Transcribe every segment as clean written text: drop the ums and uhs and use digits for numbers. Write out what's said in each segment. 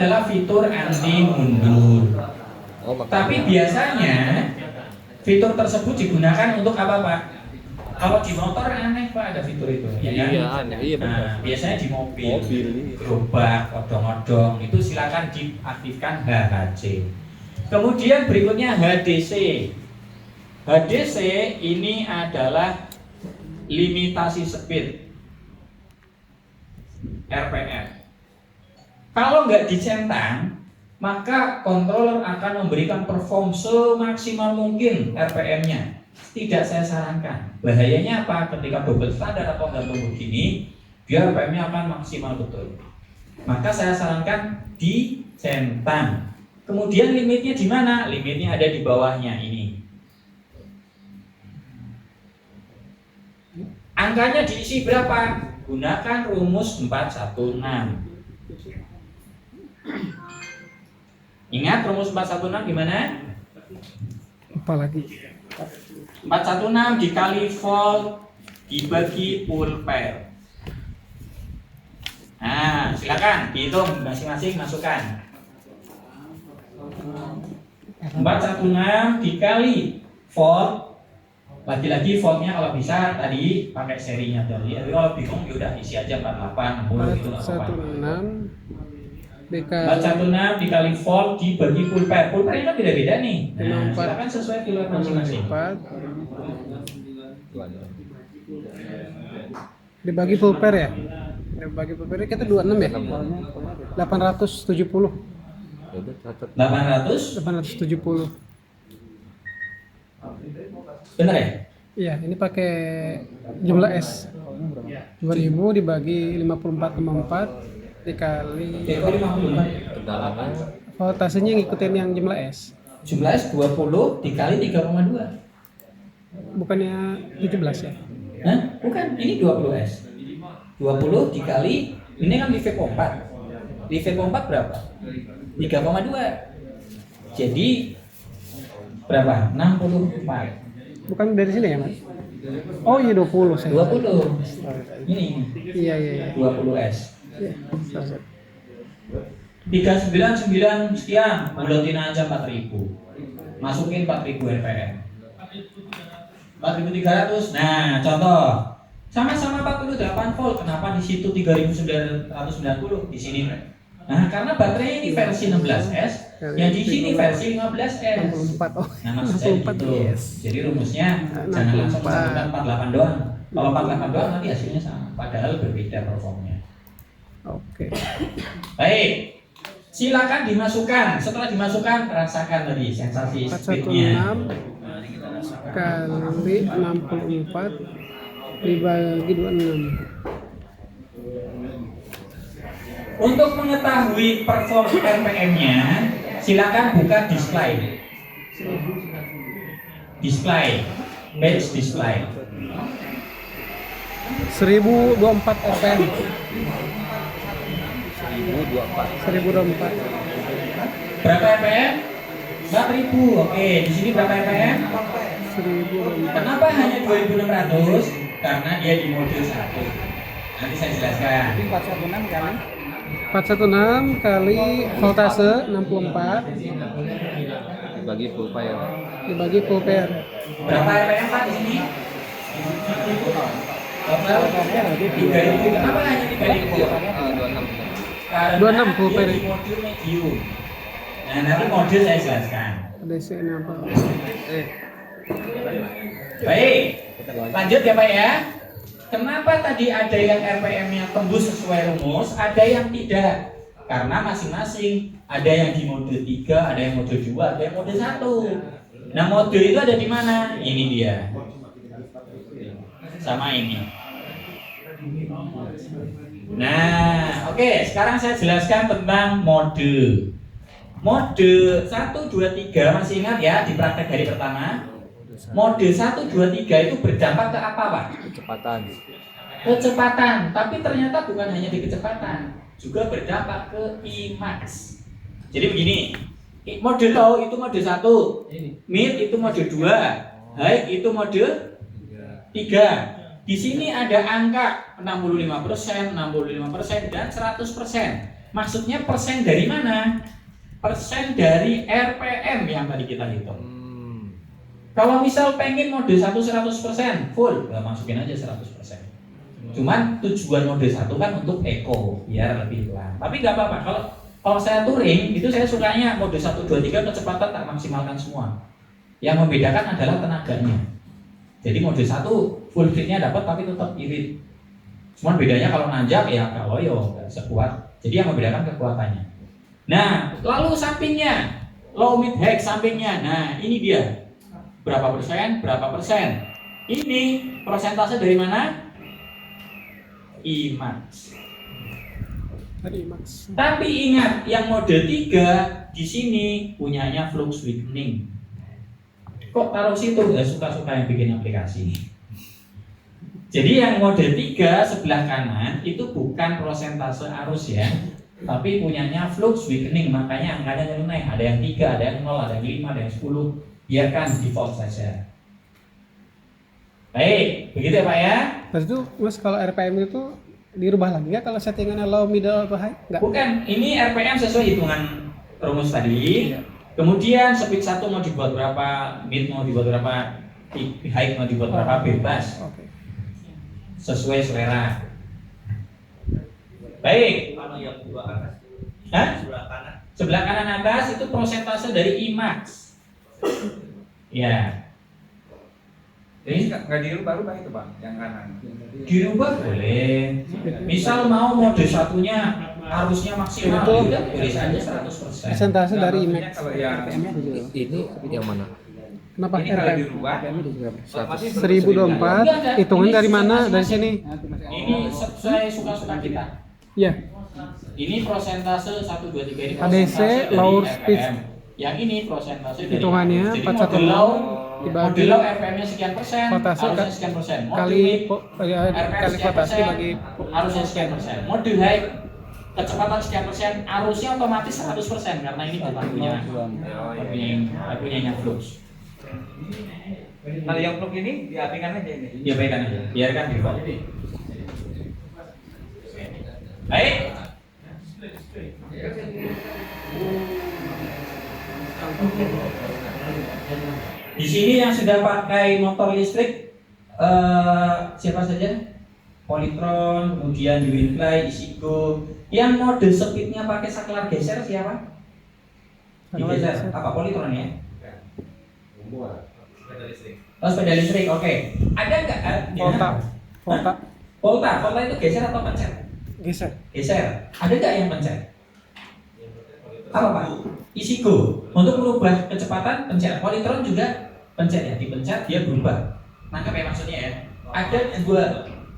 adalah fitur anti mundur. Tapi biasanya fitur tersebut digunakan untuk apa, Pak? Kalau di motor aneh, Pak, ada fitur itu. Ya kan? Iya, aneh. Iya, benar. Nah, biasanya di mobil, gerobak, odong-odong itu silakan diaktifkan HHC. Kemudian berikutnya HDC. HDC ini adalah limitasi speed RPM. Kalau nggak dicentang, maka controller akan memberikan perform semaksimal mungkin RPM-nya. Tidak saya sarankan. Bahayanya apa? Ketika double standar atau gantung begini, dia RPM-nya akan maksimal betul. Maka saya sarankan dicentang. Kemudian limitnya di mana? Limitnya ada di bawahnya ini. Angkanya diisi berapa? Gunakan rumus 416. Ingat rumus 416 gimana? Apa lagi? 416 dikali volt dibagi ampere. Nah, silakan dihitung masing-masing masukkan. 416 dikali volt. Lagi-lagi voltnya kalau bisa tadi pakai serinya tadi. Tapi kalau bingung ya udah isi aja 48 60 gitu enggak apa-apa. 416 dikali volt dibagi ampere. Ampere kan beda-beda nih. Nah, silakan sesuai kilowatt masing-masing. Dibagi ampere ya? Dibagi ampere kita 26 ya? 870. 870. Benar ya? Iya, ini pakai jumlah S. 2000 dibagi 54,4 dikali 54. voltasenya ngikutin yang jumlah S. Jumlah S 20 dikali 3,2. Bukannya 17 ya? Hah? Bukan, ini 20S. 20 dikali ini kan di V4. Di V4 berapa? 3,2. Jadi berapa? 64. Bukan dari sini ya, Mas? Oh iya 20 saya. 20. Ini. Iya. 20S. Iya. 399 sekian, buletin aja 4000. Masukin 4000 RPM. 4300. Nah, contoh. Sama-sama 48 volt, kenapa di situ 3990 di sini? Nah, karena baterai ini versi 16S, yang di sini versi 15S. 64. Oh. Nah, maksud saya gitu. Jadi rumusnya jangan langsung masukkan 48 doang. Kalau 48 doang nanti hasilnya sama, padahal berbeda performnya. Oke. Baik. Silakan dimasukkan. Setelah dimasukkan, rasakan tadi sensasi speednya. 416 kali 64 dibagi 26. Untuk mengetahui perform RPM-nya, silakan buka display. Page display. 1024 RPM. 1024. Berapa RPM? 4000. Oke, di sini berapa RPM? 1024. Kenapa hanya 2600? Karena dia di mode 1. Nanti saya jelaskan. 416 kali voltase 64 Dibagi ampere. dibagi ampere. Berapa RPM Pak di sini? Total 3000. Kenapa hanya 3000? 26. Karena 26 dia di mode medium. Nah, nanti mode saya jelaskan. DC ini apa? Baik, lanjut ya Pak ya. Kenapa tadi ada yang RPM-nya tembus sesuai rumus, ada yang tidak? Karena masing-masing ada yang di mode 3, ada yang mode 2, ada yang mode 1. Nah, mode itu ada di mana? Ini dia. Sama ini. Nah, oke, sekarang saya jelaskan tentang mode. Mode 1, 2, 3 masih ingat ya di praktek hari pertama? Mode 1, 2, 3 itu berdampak ke apa, Pak? Kecepatan, tapi ternyata bukan hanya di kecepatan, juga berdampak ke Imax. Jadi begini, mode low itu mode 1, mid itu mode 2, high itu mode 3. Di sini ada angka 65%, 65% dan 100%. Maksudnya persen dari mana? Persen dari RPM yang tadi kita hitung. Kalau misal pengen mode 1 100% full, ya masukin aja 100%. Cuman tujuan mode 1 kan untuk eco, biar lebih pelan. Tapi nggak apa-apa, kalau saya touring, itu saya sukanya mode 1, 2, 3 kecepatan tak maksimalkan semua. Yang membedakan adalah tenaganya. Jadi mode 1 full fitnya dapat tapi tetap irit. Cuman bedanya kalau nanjak ya kalau nggak sekuat. Jadi yang membedakan kekuatannya. Nah, lalu sampingnya, low mid high sampingnya. Nah, ini dia. Berapa persen? Berapa persen? Ini persentase dari mana? IMAX. Tadi Max. Tapi ingat, yang mode 3 di sini punyanya flux weakening. Kok taruh situ? Ya suka-suka yang bikin aplikasi. Jadi yang mode 3 sebelah kanan itu bukan persentase arus ya, tapi punyanya flux weakening, makanya angkanya nyeleneh. Ada yang 3, ada yang 0, ada yang 5, ada yang 10. Biarkan default saja. Baik, begitu ya Pak ya? Terus itu Mas kalau RPM itu dirubah lagi nggak kalau settingannya low, middle atau high? Nggak. Bukan, ini RPM sesuai hitungan rumus tadi. Iya. Kemudian speed 1 mau dibuat berapa, mid mau dibuat berapa, high mau dibuat berapa, bebas. Oke. Sesuai selera. Baik. Kalau yang dua atas, Hah? sebelah kanan. Sebelah kanan atas itu persentase dari IMAX. Ya. Jadi nggak dirubah-rubah itu Pak, yang kanan. Dirubah boleh. Misal mau mode satunya arusnya maksimal, Itu udah tulis aja 100%. Persentase dari Maksudnya IMAX. kalau yang Ini yang mana? Kenapa ini kalau RPM? dirubah, masih 1024 hitungan dari mana? Dari sini. Ini sesuai suka-suka kita. Ya. Ini persentase 1, 2, 3 ini ADC, persentase dari lower RPM. speed. Yang ini persentase dari Hitungannya Jadi 410 model low dibagi RPM-nya sekian persen, Potase arusnya sekian persen. Mode kali mid, RPM kali sekian potasi persen, bagi arusnya sekian persen. Mode high kecepatan sekian persen, arusnya otomatis 100% karena ini bukan punyanya flux. kalau yang plug ini diapikan aja ini. Ya baikkan aja, biarkan default. Baik. Di sini yang sudah pakai motor listrik siapa saja? Polytron, kemudian Winfly, Isigo. Yang mode speednya pakai saklar geser siapa? Digeser. Apa Polytron ya? Oh, sepeda listrik. Oke. Ada nggak? Volta. Volta. Volta itu geser atau pencet? Geser. Geser. Ada nggak yang pencet? Apa Pak? Isigo. Untuk merubah kecepatan pencet. Polytron juga pencet ya. Dipencet dia berubah. Nangkap ya maksudnya ya.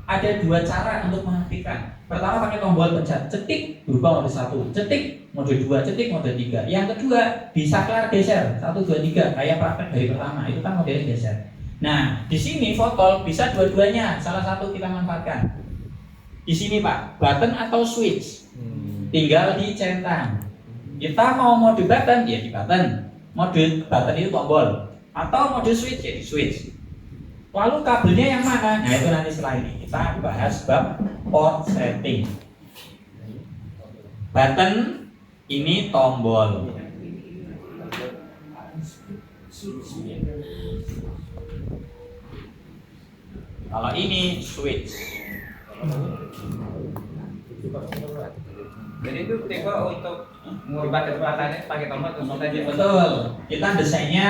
Ada dua cara untuk mengaktifkan. Pertama pakai tombol pencet, cetik berubah mode 1, cetik mode 2, cetik mode 3. Yang kedua di saklar geser 1, 2, 3 kayak praktek dari pertama itu kan modelnya geser. Nah di sini fotol bisa dua-duanya, salah satu kita manfaatkan. Di sini Pak, button atau switch, tinggal dicentang. Kita mau mode button ya di button, mode button itu tombol, atau mode switch ya di switch. Lalu kabelnya yang mana? Nah itu nanti setelah ini kita bahas bab port setting. Button ini tombol. Kalau ini switch. Jadi itu tipe untuk mengubah kecepatannya pakai tombol atau saja. Betul. Kita desainnya,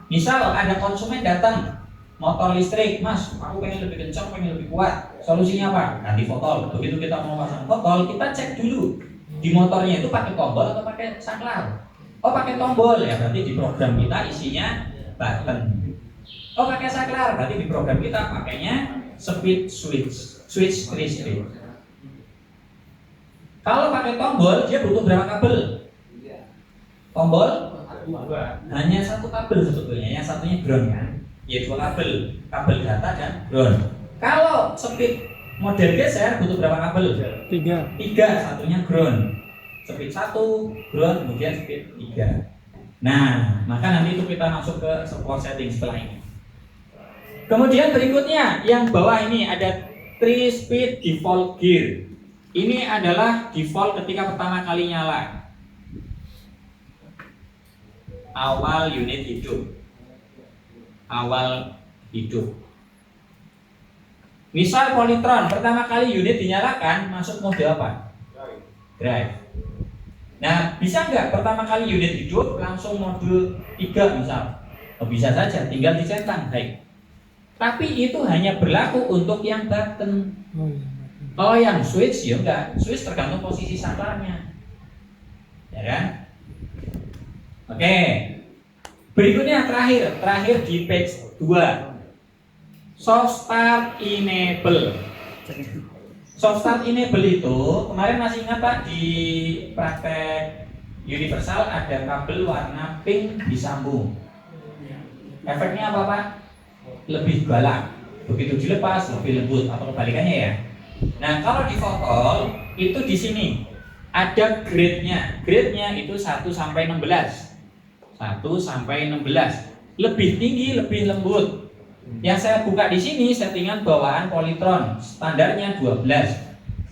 misal ada konsumen datang motor listrik, Mas, aku pengen lebih kencang, pengen lebih kuat. Solusinya apa? Ganti fotol. Begitu kita mau pasang fotol, kita cek dulu di motornya itu pakai tombol atau pakai saklar. Oh, pakai tombol ya, berarti di program kita isinya button. Oh, pakai saklar, berarti di program kita pakainya speed switch, switch 3 speed. Kalau pakai tombol, dia butuh berapa kabel? Tombol hanya satu kabel sebetulnya, yang satunya ground kan? Ya dua kabel data dan ground. Kalau speed model geser butuh berapa kabel? 3. 3, satunya ground. Speed 1, ground, kemudian speed 3. Nah, maka nanti itu kita masuk ke support setting setelah ini. Kemudian berikutnya yang bawah ini ada 3 speed default gear. Ini adalah default ketika pertama kali nyala. Awal unit hidup. Awal hidup. Misal Polytron pertama kali unit dinyalakan masuk mode apa? Drive. Nah, bisa nggak pertama kali unit hidup langsung mode 3 misal? Oh, bisa saja, tinggal dicentang. Baik. Tapi itu hanya berlaku untuk yang button. Oh iya. Kalau yang switch ya enggak, switch tergantung posisi saklarnya. Ya kan? Oke. Berikutnya terakhir di page 2. Soft start enable. Soft start enable itu kemarin masih ingat Pak di praktek universal ada kabel warna pink disambung. Efeknya apa Pak? Lebih galak. Begitu dilepas lebih lembut atau kebalikannya ya. Nah, kalau di Votol itu di sini ada grade-nya. Grade-nya itu 1 sampai 16. 1 sampai 16. Lebih tinggi, lebih lembut. Yang saya buka di sini settingan bawaan Polytron, standarnya 12.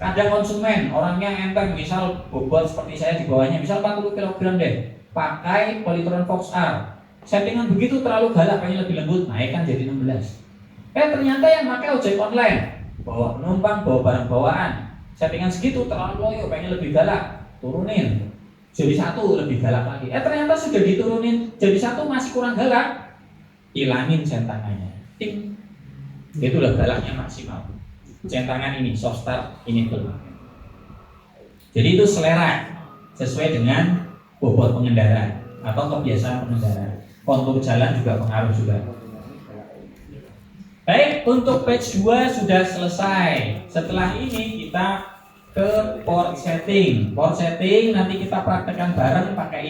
Ada konsumen, orangnya enteng, misal bobot seperti saya di bawahnya, misal 40 kg deh, pakai Polytron Fox R. Settingan begitu terlalu galak, pengen lebih lembut, naikkan jadi 16. Ternyata yang pakai ojek online, bawa penumpang, bawa barang bawaan, settingan segitu terlalu loyo, pengen lebih galak, turunin jadi 1 lebih galak lagi. Ternyata sudah diturunin jadi 1 masih kurang galak, hilangin centangannya. Ting. Itulah galaknya maksimal. Centangan ini soft start enable. Jadi itu selera sesuai dengan bobot pengendara atau kebiasaan pengendara. Kontur jalan juga pengaruh juga. Baik, untuk page 2 sudah selesai. Setelah ini kita ke port setting. Port setting nanti kita praktekkan bareng pakai ini.